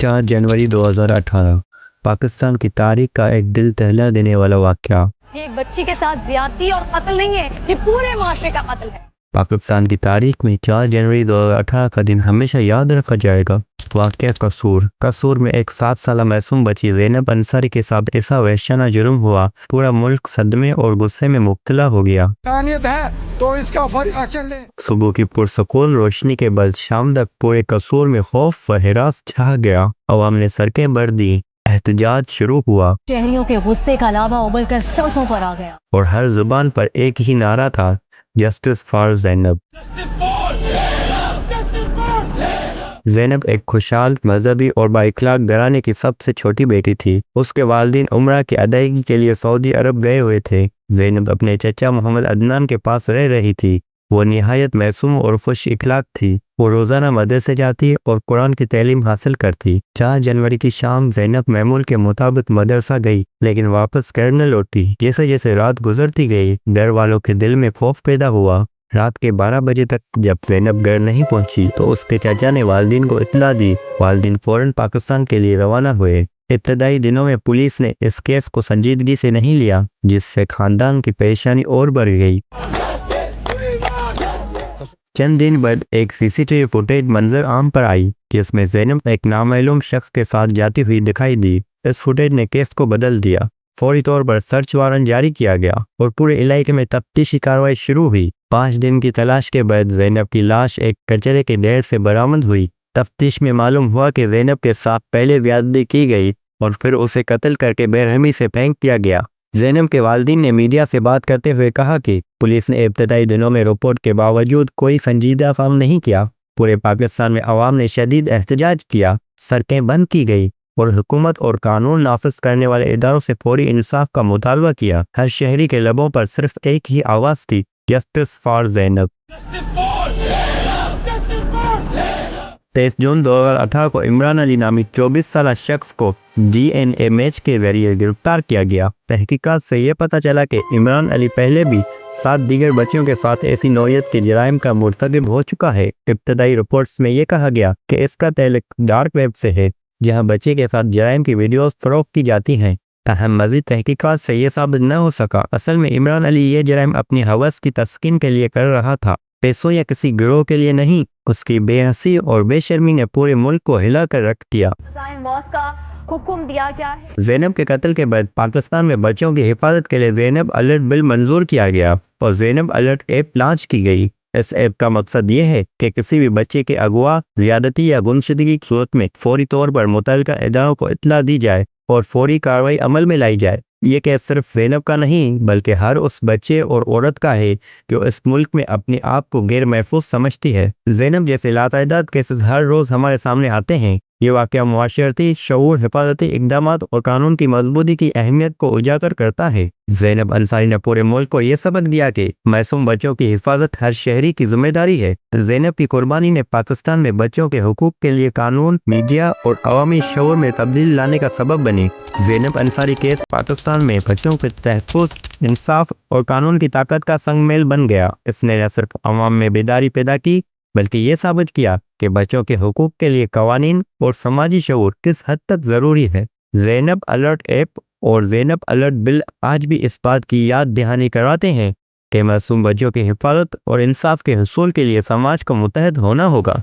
4 जनवरी 2018 पाकिस्तान की तारीख का एक दिल दहला देने वाला वाक़या। ये एक बच्ची के साथ ज्यादती और कत्ल नहीं है, ये पूरे माशरे का कत्ल है। पाकिस्तान की तारीख में 4 जनवरी 2018 का दिन हमेशा याद रखा जाएगा। वाक़या कसूर में एक 7 साला मासूम बच्ची ज़ैनब अंसारी के साथ ऐसा वहशाना जुर्म हुआ, पूरा मुल्क सदमे और गुस्से में मुब्तला हो गया। है तो इसका एक्शन ले। सुबह की पुरसकून रोशनी के बाद शाम तक पूरे कसूर में खौफ व हिरास छा गया। अवाम ने सड़कें भर दी, एहतजाज शुरू हुआ। शहरियों के गुस्से का लावा उबल कर सड़कों पर आ गया और हर जुबान पर एक ही नारा था, जस्टिस फॉर ज़ैनब। ज़ैनब एक खुशहाल, मजहबी और बाइखलाक घराने की सबसे छोटी बेटी थी। उसके वालिदैन उम्रा की अदायगी के लिए सऊदी अरब गए हुए थे। ज़ैनब अपने चचा मोहम्मद अदनान के पास रह रही थी। वो निहायत मासूम और खुश इखलाक थी। वो रोज़ाना मदरसे जाती और कुरान की तालीम हासिल करती। 4 जनवरी की शाम ज़ैनब मामूल के मुताबिक मदरसा गई, लेकिन वापस घर न लौटी। जैसे जैसे रात गुजरती गई, घर वालों के दिल में खौफ पैदा हुआ। रात के 12 बजे तक जब ज़ैनब घर नहीं पहुंची तो उसके चाचा ने वालिदैन को इत्तला दी। वालिदैन फौरन पाकिस्तान के लिए रवाना हुए। इब्तदाई दिनों में पुलिस ने इस केस को संजीदगी से नहीं लिया, जिससे खानदान की परेशानी और बढ़ गई। चंद दिन बाद एक सीसीटीवी फुटेज मंजर आम पर आई, जिसमें ज़ैनब एक नामालूम शख्स के साथ जाती हुई दिखाई दी। इस फुटेज ने केस को बदल दिया। फौरी तौर पर सर्च वारंट जारी किया गया और पूरे इलाके में तफ्तीशी कार्रवाई शुरू हुई। 5 दिन की तलाश के बाद ज़ैनब की लाश एक कचरे के ढेर से बरामद हुई। तफ्तीश में मालूम हुआ कि ज़ैनब के साथ पहले ज्यादती की गई और फिर उसे कत्ल करके बेरहमी से फेंक दिया गया। ज़ैनब के वालिदैन ने मीडिया से बात करते हुए कहा कि पुलिस ने इब्तदाई दिनों में रिपोर्ट के बावजूद कोई संजीदा काम नहीं किया। पूरे पाकिस्तान में अवाम ने शदीद एहतजाज किया, सड़कें बंद की गई और हुकूमत और कानून नाफिज करने वाले इदारों से फौरी इंसाफ का मुतालबा किया। हर शहरी के लबों पर सिर्फ एक ही आवाज़ थी, जस्टिस फॉर ज़ैनब। 23 जून 2018 को इमरान अली नामी 24 साला शख्स को DNA मैच के जरिए गिरफ्तार किया गया। तहकीकात से ये पता चला कि इमरान अली पहले भी 7 दीगर बच्चियों के साथ ऐसी नौयत के जराइम का मुर्तकिब हो चुका है। इब्तदाई रिपोर्ट्स में ये कहा गया कि इसका ताल्लुक डार्क वेब से है, जहां बच्चे के साथ जराइम की वीडियोस फरोख्त की जाती हैं। ताहम मज़ीद तहकीकात से ये साबित न हो सका। असल में इमरान अली ये जराइम अपनी हवस की तस्कीन के लिए कर रहा था, पैसों या किसी गिरोह के लिए नहीं। उसकी बेहसी और बेशर्मी ने पूरे मुल्क को हिला कर रख दिया। मौत का हुक्म दिया गया है। ज़ैनब के कत्ल के बाद पाकिस्तान में बच्चों की हिफाजत के लिए ज़ैनब अलर्ट बिल मंजूर किया गया और ज़ैनब अलर्ट ऐप लॉन्च की गई। इस ऐप का मकसद ये है कि किसी भी बच्चे के अगवा, ज़्यादती या गुमशुदगी की सूरत में फौरी तौर पर मुतल्लिका इदारों को इत्तला दी जाए और फौरी कार्रवाई अमल में लाई जाए। ये केस सिर्फ ज़ैनब का नहीं, बल्कि हर उस बच्चे और औरत का है जो इस मुल्क में अपने आप को गैर महफूज समझती है। ज़ैनब जैसे लातादाद केसेस हर रोज़ हमारे सामने आते हैं। ये वाक़या मुआशरती शऊर, हिफाजती इक़दामात और कानून की मजबूती की अहमियत को उजागर करता है। ज़ैनब अंसारी ने पूरे मुल्क को ये सबक दिया कि मासूम बच्चों की हिफाजत हर शहरी की जिम्मेदारी है। ज़ैनब की कुर्बानी ने पाकिस्तान में बच्चों के हुकूक के लिए कानून, मीडिया और अवामी शऊर में तब्दीली लाने का सबब बनी। ज़ैनब अंसारी केस पाकिस्तान में बच्चों के तहफ़्फ़ुज़, इंसाफ और कानून की ताकत का संगमेल बन गया। इसने न सिर्फ अवाम में बेदारी पैदा की, बल्कि ये साबित किया कि बच्चों के हुकूक के लिए कवानीन और समाजी शऊर किस हद तक ज़रूरी है। ज़ैनब अलर्ट ऐप और ज़ैनब अलर्ट बिल आज भी इस बात की याद दहानी कराते हैं कि मासूम बच्चों की हिफाजत और इंसाफ के हुसूल के लिए समाज को मुत्तहद होना होगा।